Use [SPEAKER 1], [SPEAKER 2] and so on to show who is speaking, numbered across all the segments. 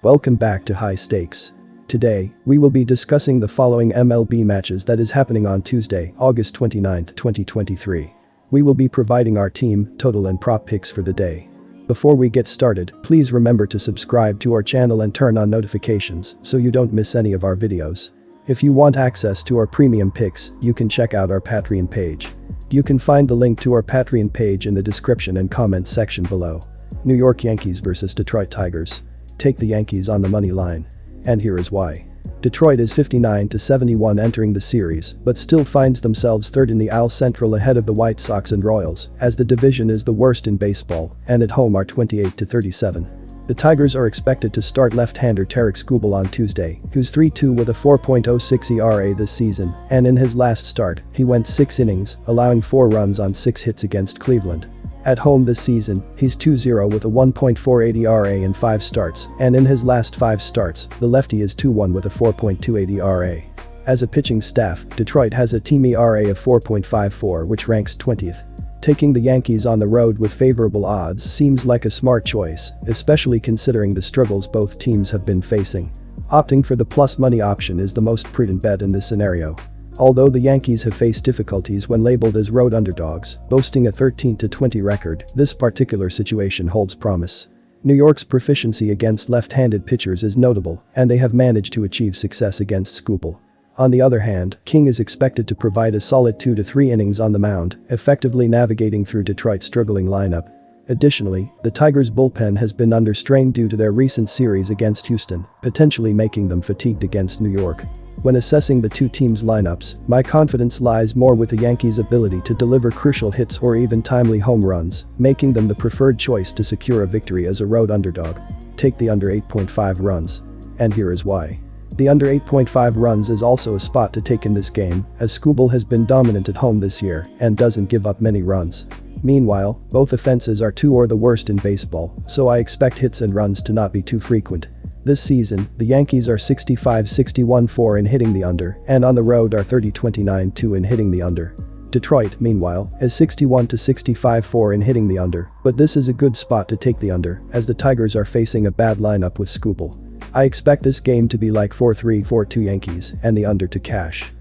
[SPEAKER 1] Welcome back to High Stakes. Today, we will be discussing the following MLB matches that is happening on Tuesday, August 29, 2023. We will be providing our team, total and prop picks for the day. Before we get started, please remember to subscribe to our channel and turn on notifications so you don't miss any of our videos. If you want access to our premium picks, you can check out our Patreon page. You can find the link to our Patreon page in the description and comments section below. New York Yankees vs Detroit Tigers. Take the Yankees on the money line. And here is why. Detroit is 59-71 entering the series, but still finds themselves third in the AL Central ahead of the White Sox and Royals, as the division is the worst in baseball, and at home are 28-37. The Tigers are expected to start left-hander Tarik Skubal on Tuesday, who's 3-2 with a 4.06 ERA this season, and in his last start, he went 6 innings, allowing 4 runs on 6 hits against Cleveland. At home this season, he's 2-0 with a 1.48 ERA in 5 starts, and in his last 5 starts, the lefty is 2-1 with a 4.28 ERA. As a pitching staff, Detroit has a team ERA of 4.54, which ranks 20th. Taking the Yankees on the road with favorable odds seems like a smart choice, especially considering the struggles both teams have been facing. Opting for the plus money option is the most prudent bet in this scenario. Although the Yankees have faced difficulties when labeled as road underdogs, boasting a 13-20 record, this particular situation holds promise. New York's proficiency against left-handed pitchers is notable, and they have managed to achieve success against Skubal. On the other hand, King is expected to provide a solid 2 to 3 innings on the mound, effectively navigating through Detroit's struggling lineup. Additionally, the Tigers' bullpen has been under strain due to their recent series against Houston, potentially making them fatigued against New York. When assessing the two teams' lineups, my confidence lies more with the Yankees' ability to deliver crucial hits or even timely home runs, making them the preferred choice to secure a victory as a road underdog. Take the under 8.5 runs. And here is why. The under 8.5 runs is also a spot to take in this game, as Skubal has been dominant at home this year and doesn't give up many runs. Meanwhile, both offenses are 2 or the worst in baseball, so I expect hits and runs to not be too frequent. This season, the Yankees are 65-61-4 in hitting the under, and on the road are 30-29-2 in hitting the under. Detroit, meanwhile, is 61-65-4 in hitting the under, but this is a good spot to take the under, as the Tigers are facing a bad lineup with Skubal. I expect this game to be like 4-3-4-2 Yankees, and the under to cash.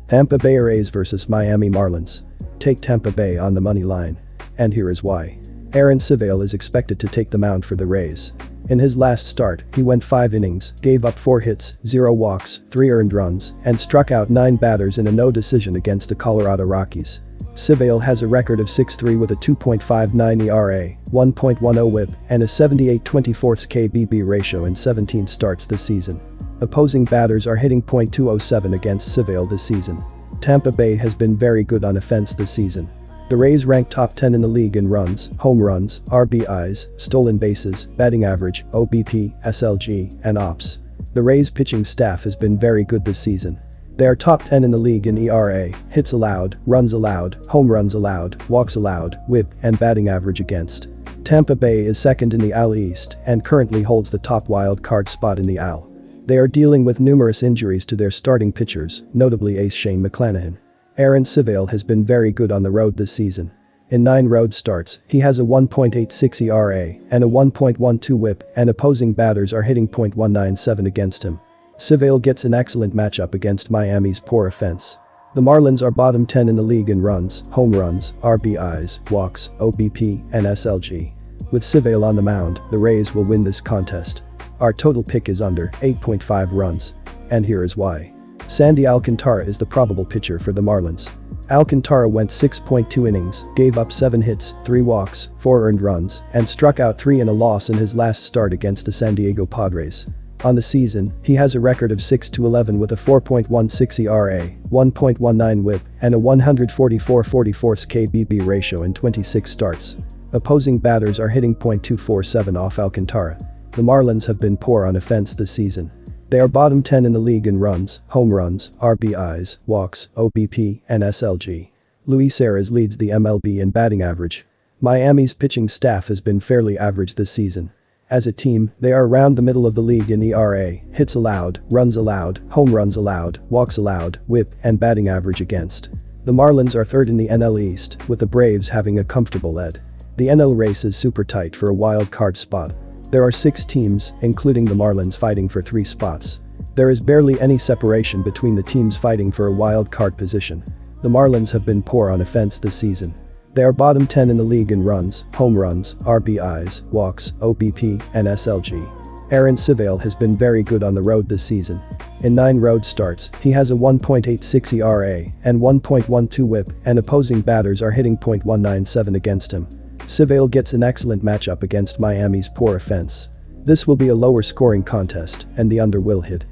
[SPEAKER 1] Tampa Bay Rays vs Miami Marlins. Take Tampa Bay on the money line. And here is why. Aaron Civale is expected to take the mound for the Rays. In his last start, he went 5 innings, gave up 4 hits, 0 walks, 3 earned runs, and struck out 9 batters in a no decision against the Colorado Rockies. Civale has a record of 6-3 with a 2.59 ERA, 1.10 WHIP, and a 78/24 KBB ratio in 17 starts this season. Opposing batters are hitting .207 against Civale this season. Tampa Bay has been very good on offense this season. The Rays rank top 10 in the league in runs, home runs, RBIs, stolen bases, batting average, OBP, SLG, and OPS. The Rays pitching staff has been very good this season. They are top 10 in the league in ERA, hits allowed, runs allowed, home runs allowed, walks allowed, WHIP, and batting average against. Tampa Bay is second in the AL East and currently holds the top wild card spot in the AL. They are dealing with numerous injuries to their starting pitchers, notably ace Shane McClanahan. Aaron Civale has been very good on the road this season. In 9 road starts, he has a 1.86 ERA and a 1.12 WHIP, and opposing batters are hitting .197 against him. Civale gets an excellent matchup against Miami's poor offense. The Marlins are bottom 10 in the league in runs, home runs, RBIs, walks, OBP, and SLG. With Civale on the mound, the Rays will win this contest. Our total pick is under 8.5 runs. And here is why. Sandy Alcantara is the probable pitcher for the Marlins. Alcantara went 6.2 innings, gave up 7 hits, 3 walks, 4 earned runs, and struck out 3 in a loss in his last start against the San Diego Padres. On the season, he has a record of 6-11 with a 4.16 ERA, 1.19 WHIP, and a 144/44 KBB ratio in 26 starts. Opposing batters are hitting .247 off Alcantara. The Marlins have been poor on offense this season. They are bottom 10 in the league in runs, home runs, RBIs, walks, OBP, and SLG. Luis Arias leads the MLB in batting average. Miami's pitching staff has been fairly average this season. As a team, they are around the middle of the league in ERA, hits allowed, runs allowed, home runs allowed, walks allowed, WHIP, and batting average against. The Marlins are third in the NL East, with the Braves having a comfortable lead. The NL race is super tight for a wild card spot. There are 6 teams, including the Marlins, fighting for 3 spots. There is barely any separation between the teams fighting for a wild card position. The Marlins have been poor on offense this season. They are bottom 10 in the league in runs, home runs, RBIs, walks, OBP, and SLG. Aaron Civale has been very good on the road this season. In 9 road starts, he has a 1.86 ERA and 1.12 WHIP, and opposing batters are hitting .197 against him. Civale gets an excellent matchup against Miami's poor offense. This will be a lower scoring contest, and the under will hit.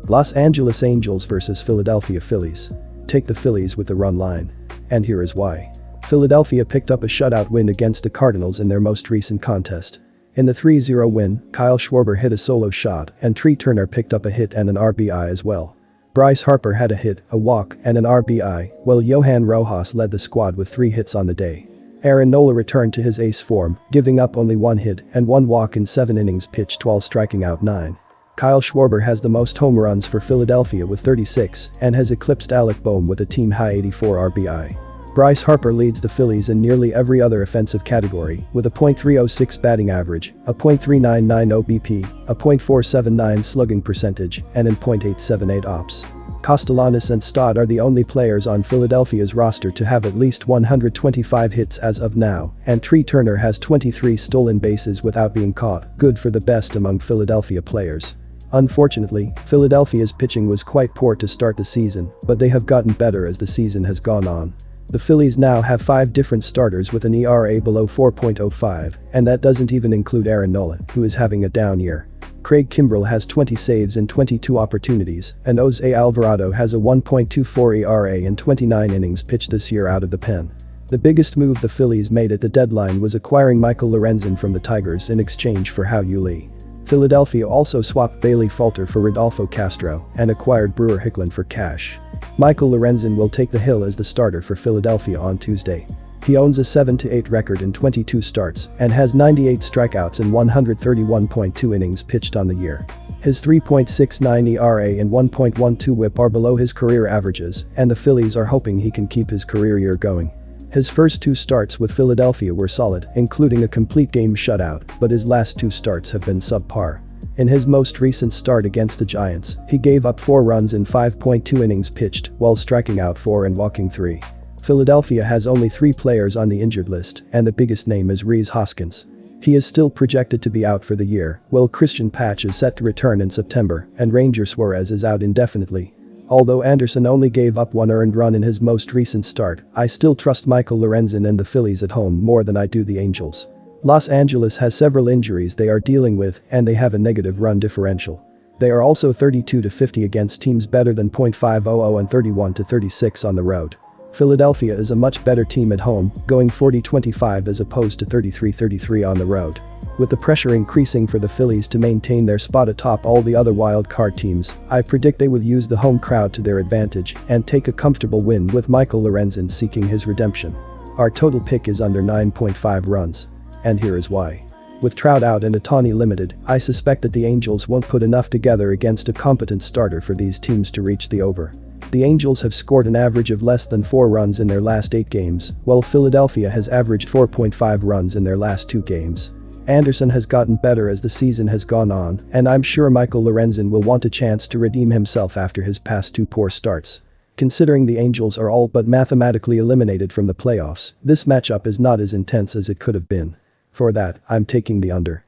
[SPEAKER 1] Los Angeles Angels vs Philadelphia Phillies. Take the Phillies with the run line. And here is why. Philadelphia picked up a shutout win against the Cardinals in their most recent contest. In the 3-0 win, Kyle Schwarber hit a solo shot and Trey Turner picked up a hit and an RBI as well. Bryce Harper had a hit, a walk, and an RBI, while Johan Rojas led the squad with 3 hits on the day. Aaron Nola returned to his ace form, giving up only 1 hit and 1 walk in 7 innings pitched while striking out 9. Kyle Schwarber has the most home runs for Philadelphia with 36 and has eclipsed Alec Boehm with a team-high 84 RBI. Bryce Harper leads the Phillies in nearly every other offensive category with a .306 batting average, a .399 OBP, a .479 slugging percentage, and an .878 OPS. Castellanos and Stott are the only players on Philadelphia's roster to have at least 125 hits as of now, and Trey Turner has 23 stolen bases without being caught, good for the best among Philadelphia players. Unfortunately, Philadelphia's pitching was quite poor to start the season, but they have gotten better as the season has gone on. The Phillies now have 5 different starters with an ERA below 4.05, and that doesn't even include Aaron Nola, who is having a down year. Craig Kimbrell has 20 saves in 22 opportunities, and Jose Alvarado has a 1.24 ERA in 29 innings pitched this year out of the pen. The biggest move the Phillies made at the deadline was acquiring Michael Lorenzen from the Tigers in exchange for Hao Yu-Lee. Philadelphia also swapped Bailey Falter for Rodolfo Castro and acquired Brewer Hicklin for cash. Michael Lorenzen will take the hill as the starter for Philadelphia on Tuesday. He owns a 7-8 record in 22 starts and has 98 strikeouts in 131.2 innings pitched on the year. His 3.69 ERA and 1.12 WHIP are below his career averages, and the Phillies are hoping he can keep his career year going. His first 2 starts with Philadelphia were solid, including a complete game shutout, but his last 2 starts have been subpar. In his most recent start against the Giants, he gave up 4 runs in 5.2 innings pitched while striking out 4 and walking 3. Philadelphia has only 3 players on the injured list, and the biggest name is Rhys Hoskins. He is still projected to be out for the year, while Christian Patch is set to return in September, and Ranger Suarez is out indefinitely. Although Anderson only gave up 1 earned run in his most recent start, I still trust Michael Lorenzen and the Phillies at home more than I do the Angels. Los Angeles has several injuries they are dealing with, and they have a negative run differential. They are also 32-50 against teams better than .500 and 31-36 on the road. Philadelphia is a much better team at home, going 40-25 as opposed to 33-33 on the road. With the pressure increasing for the Phillies to maintain their spot atop all the other wild card teams, I predict they will use the home crowd to their advantage and take a comfortable win with Michael Lorenzen seeking his redemption. Our total pick is under 9.5 runs. And here is why. With Trout out and Ohtani limited, I suspect that the Angels won't put enough together against a competent starter for these teams to reach the over. The Angels have scored an average of less than 4 runs in their last 8 games, while Philadelphia has averaged 4.5 runs in their last 2 games. Anderson has gotten better as the season has gone on, and I'm sure Michael Lorenzen will want a chance to redeem himself after his past 2 poor starts. Considering the Angels are all but mathematically eliminated from the playoffs, this matchup is not as intense as it could have been. For that, I'm taking the under.